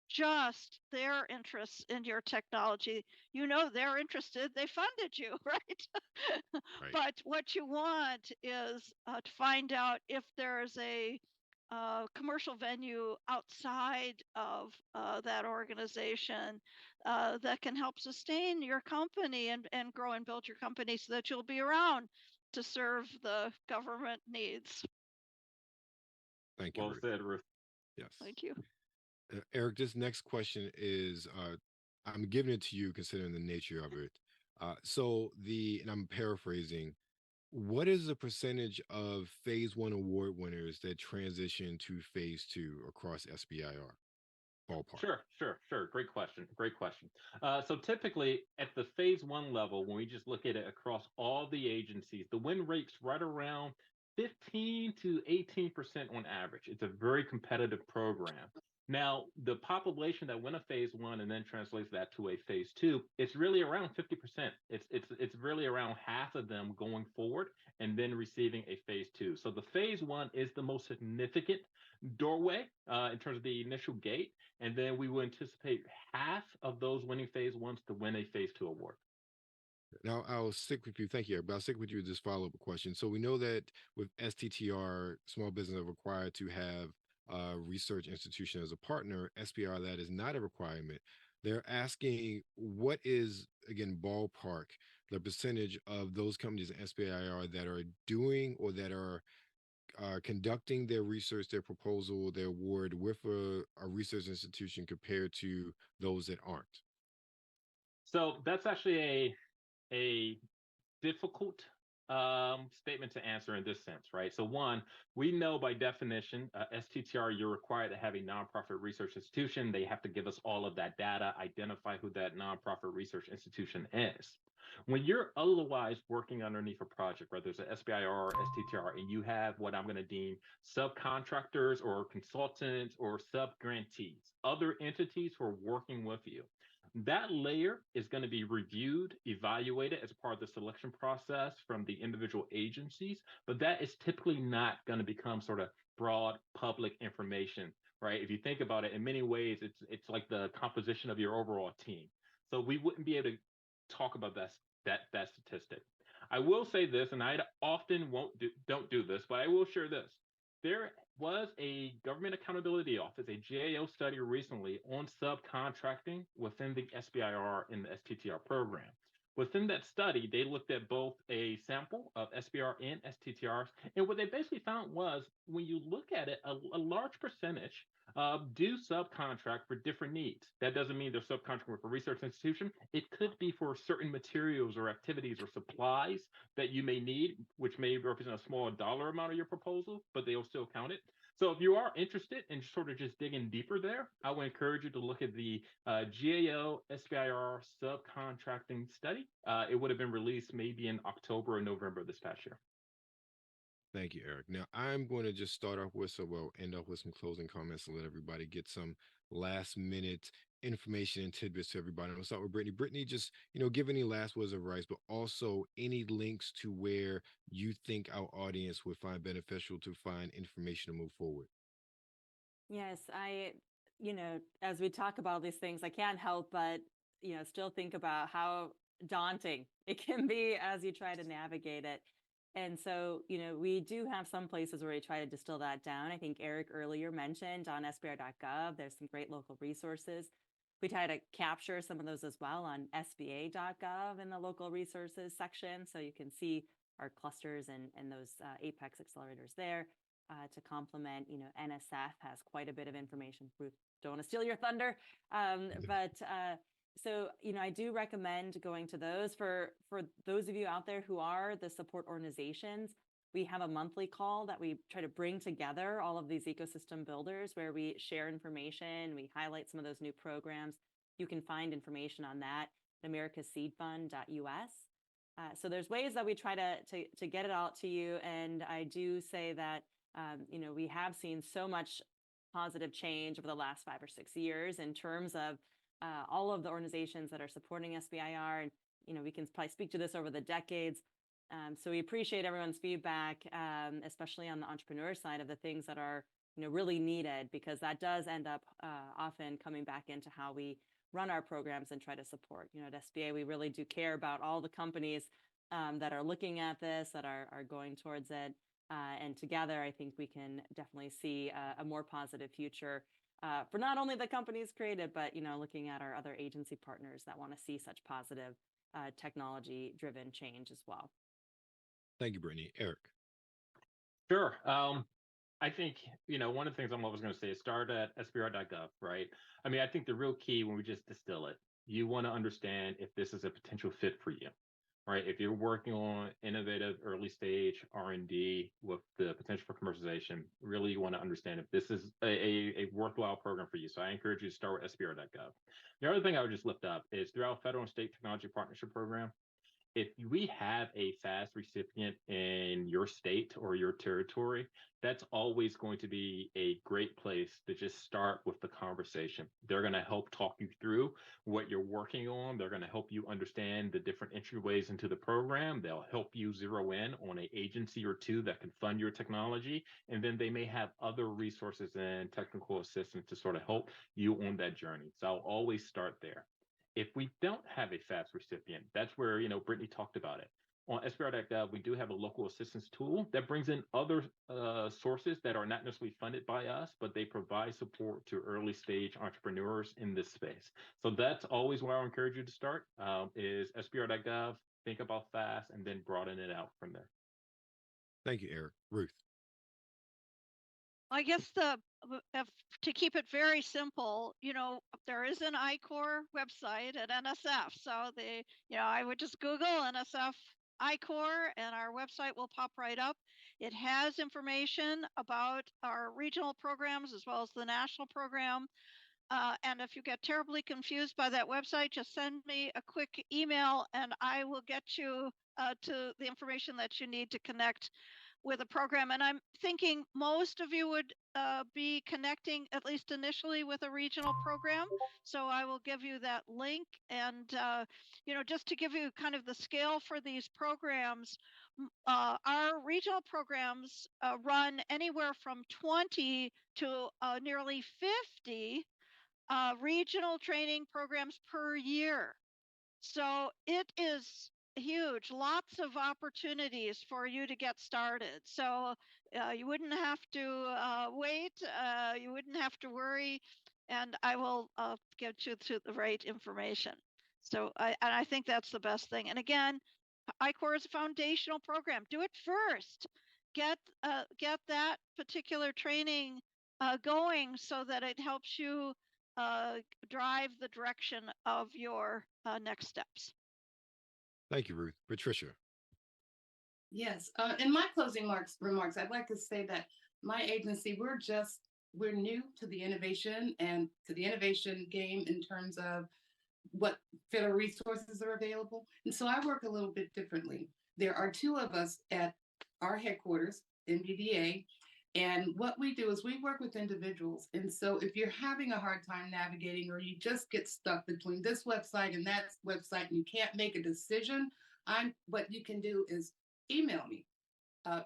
just their interests in your technology. They're interested, they funded you, right? Right. But what you want is to find out if there's a commercial venue outside of that organization that can help sustain your company and grow and build your company so that you'll be around to serve the government needs. Thank you, Well Ruth. said, Ruth. Yes. Thank you. Eric, this next question is I'm giving it to you considering the nature of it. And I'm paraphrasing, what is the percentage of phase 1 award winners that transition to phase 2 across SBIR? Ballpark. Sure. Great question. So typically at the phase 1 level, when we just look at it across all the agencies, the win rate's right around 15 to 18% on average. It's a very competitive program. Now, the population that went a phase 1 and then translates that to a phase 2, it's really around 50%. It's really around half of them going forward and then receiving a phase 2. So the phase 1 is the most significant doorway in terms of the initial gate, and then we will anticipate half of those winning phase 1s to win a phase 2 award. Now, I'll stick with you. Thank you, Eric, but I'll stick with you with this follow-up question. So we know that with STTR, small business are required to have a research institution as a partner. SBR, that is not a requirement. They're asking what is, again, ballpark, the percentage of those companies in SBIR that are doing or that are conducting their research, their proposal, their award with a research institution compared to those that aren't. So that's actually a difficult statement to answer in this sense, right? So one, we know by definition, STTR, you're required to have a nonprofit research institution. They have to give us all of that data, identify who that nonprofit research institution is. When you're otherwise working underneath a project, whether it's an SBIR or STTR, and you have what I'm going to deem subcontractors or consultants or sub-grantees, other entities who are working with you, that layer is going to be reviewed, evaluated as part of the selection process from the individual agencies, but that is typically not going to become sort of broad public information, right? If you think about it, in many ways, it's like the composition of your overall team. So we wouldn't be able to talk about that statistic. I will say this, and I often don't do this, but I will share this. There was a Government Accountability Office, a GAO study recently on subcontracting within the SBIR and the STTR program. Within that study, they looked at both a sample of SBIR and STTRs, and what they basically found was when you look at it, a large percentage do subcontract for different needs. That doesn't mean they're subcontracting for a research institution. It could be for certain materials or activities or supplies that you may need, which may represent a small dollar amount of your proposal, but they'll still count it. So if you are interested in sort of just digging deeper there, I would encourage you to look at the GAO SBIR subcontracting study. It would have been released maybe in October or November this past year. Thank you, Eric. Now, I'm going to just start off with, so we'll end up with some closing comments to let everybody get some last minute information and tidbits to everybody. I'll start with Brittany. Brittany, just, give any last words of advice, but also any links to where you think our audience would find beneficial to find information to move forward. Yes, as we talk about these things, I can't help but, still think about how daunting it can be as you try to navigate it. And so, we do have some places where we try to distill that down. I think Eric earlier mentioned on SBR.gov, there's some great local resources. We try to capture some of those as well on SBA.gov in the local resources section. So you can see our clusters and those Apex accelerators there to complement. NSF has quite a bit of information. Ruth, don't want to steal your thunder. So, I do recommend going to those. For those of you out there who are the support organizations, we have a monthly call that we try to bring together all of these ecosystem builders where we share information, we highlight some of those new programs. You can find information on that at americaseedfund.us. So there's ways that we try to get it out to you. And I do say that, we have seen so much positive change over the last 5 or 6 years in terms of all of the organizations that are supporting SBIR. And, we can probably speak to this over the decades. So we appreciate everyone's feedback, especially on the entrepreneur side of the things that are, really needed, because that does end up often coming back into how we run our programs and try to support. At SBA, we really do care about all the companies that are looking at this, that are going towards it. And together, I think we can definitely see a more positive future for not only the companies created, but, looking at our other agency partners that want to see such positive technology-driven change as well. Thank you, Brittany. Eric. Sure. I think, one of the things I'm always going to say is start at sbr.gov, right? I mean, I think the real key when we just distill it, you want to understand if this is a potential fit for you, right? If you're working on innovative early stage R&D with the potential for commercialization, really you want to understand if this is a worthwhile program for you. So I encourage you to start with sbr.gov. The other thing I would just lift up is throughout federal and state technology partnership program, if we have a FAST recipient in your state or your territory, that's always going to be a great place to just start with the conversation. They're going to help talk you through what you're working on. They're going to help you understand the different entryways into the program. They'll help you zero in on an agency or two that can fund your technology. And then they may have other resources and technical assistance to sort of help you on that journey. So I'll always start there. If we don't have a FAST recipient, that's where, Brittany talked about it. On SBR.gov, we do have a local assistance tool that brings in other sources that are not necessarily funded by us, but they provide support to early stage entrepreneurs in this space. So that's always where I encourage you to start is SBR.gov, think about FAST, and then broaden it out from there. Thank you, Eric. Ruth. I guess to keep it very simple, there is an I-Corps website at NSF. So I would just Google NSF I-Corps and our website will pop right up. It has information about our regional programs as well as the national program. And if you get terribly confused by that website, just send me a quick email and I will get you to the information that you need to connect with a program. And I'm thinking most of you would be connecting, at least initially, with a regional program. So I will give you that link. And, just to give you kind of the scale for these programs, our regional programs run anywhere from 20 to nearly 50 regional training programs per year. So it is huge, lots of opportunities for you to get started. So you wouldn't have to wait, you wouldn't have to worry, and I will get you to the right information. So I think that's the best thing. And again, I-Corps is a foundational program. Do it first. Get that particular training going so that it helps you drive the direction of your next steps. Thank you, Ruth. Patricia. Yes. In my closing remarks, I'd like to say that my agency, we're new to the innovation and to the innovation game in terms of what federal resources are available. And so I work a little bit differently. There are two of us at our headquarters, NBDA, and what we do is we work with individuals. And so if you're having a hard time navigating or you just get stuck between this website and that website and you can't make a decision, what you can do is email me.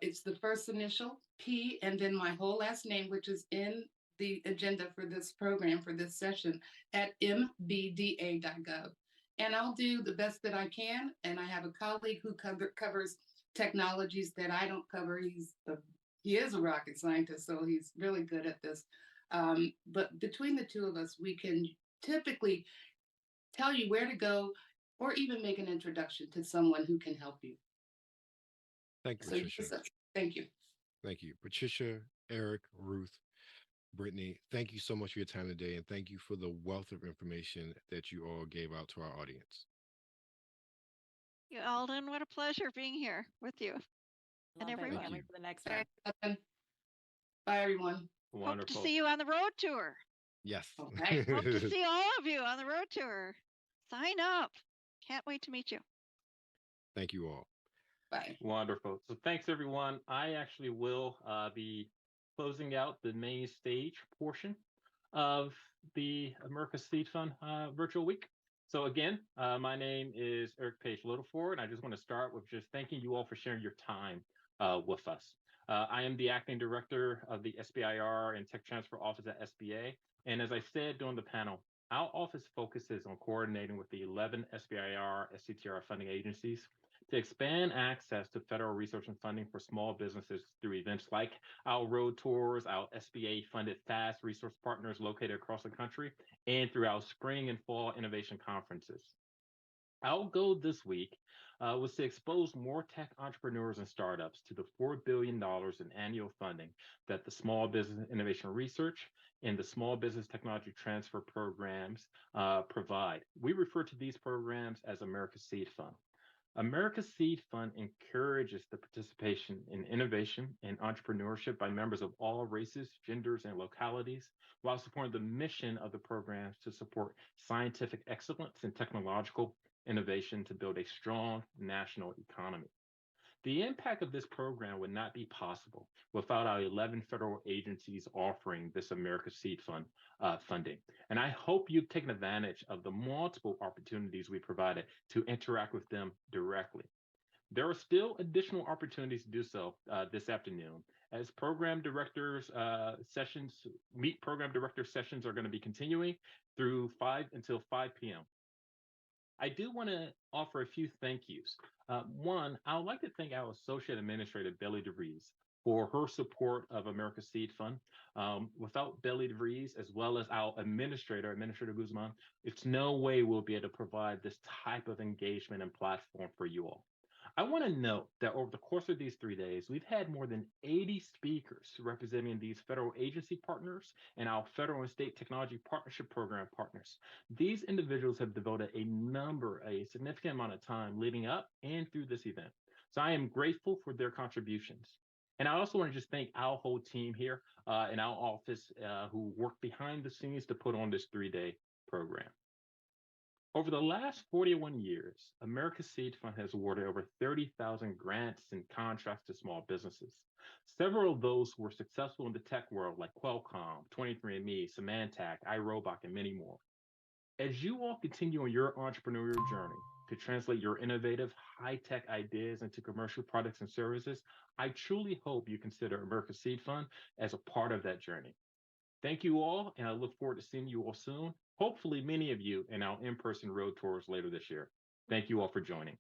It's the first initial P and then my whole last name, which is in the agenda for this program, for this session, at mbda.gov. And I'll do the best that I can. And I have a colleague who covers technologies that I don't cover. He is a rocket scientist, so he's really good at this. But between the two of us, we can typically tell you where to go or even make an introduction to someone who can help you. Thank you, So Patricia. thank you. Thank you, Patricia, Eric, Ruth, Brittany. Thank you so much for your time today, and thank you for the wealth of information that you all gave out to our audience. You, Alden, what a pleasure being here with you and Love it. everyone. Can't wait for the next one. Bye, everyone. Wonderful. Hope to see you on the road tour. Yes. Okay. Hope to see all of you on the road tour. Sign up. Can't wait to meet you. Thank you all. Bye. Wonderful. So thanks, everyone. I actually will be closing out the main stage portion of the America Seed Fund virtual week. So again, my name is Eric Page Littleford, and I just want to start with just thanking you all for sharing your time with us. I am the acting director of the SBIR and Tech Transfer Office at SBA. And as I said during the panel, our office focuses on coordinating with the 11 SBIR, SCTR funding agencies to expand access to federal research and funding for small businesses through events like our road tours, our SBA-funded FAST resource partners located across the country, and through our spring and fall innovation conferences. Our goal this week was to expose more tech entrepreneurs and startups to the $4 billion in annual funding that the Small Business Innovation Research and the Small Business Technology Transfer programs provide. We refer to these programs as America's Seed Fund. America's Seed Fund encourages the participation in innovation and entrepreneurship by members of all races, genders, and localities, while supporting the mission of the programs to support scientific excellence and technological innovation to build a strong national economy. The impact of this program would not be possible without our 11 federal agencies offering this America's Seed Fund funding. And I hope you've taken advantage of the multiple opportunities we provided to interact with them directly. There are still additional opportunities to do so this afternoon, as program directors sessions are going to be continuing through until 5 p.m. I do want to offer a few thank yous. One, I would like to thank our Associate Administrator, Belly DeVries, for her support of America's Seed Fund. Without Belly DeVries, as well as our Administrator Guzman, it's no way we'll be able to provide this type of engagement and platform for you all. I want to note that over the course of these 3 days, we've had more than 80 speakers representing these federal agency partners and our federal and state technology partnership program partners. These individuals have devoted a significant amount of time leading up and through this event. So I am grateful for their contributions. And I also want to just thank our whole team here in our office who worked behind the scenes to put on this 3-day program. Over the last 41 years, America's Seed Fund has awarded over 30,000 grants and contracts to small businesses. Several of those were successful in the tech world, like Qualcomm, 23andMe, Symantec, iRobot, and many more. As you all continue on your entrepreneurial journey to translate your innovative, high-tech ideas into commercial products and services, I truly hope you consider America's Seed Fund as a part of that journey. Thank you all, and I look forward to seeing you all soon. Hopefully, many of you in our in-person road tours later this year. Thank you all for joining.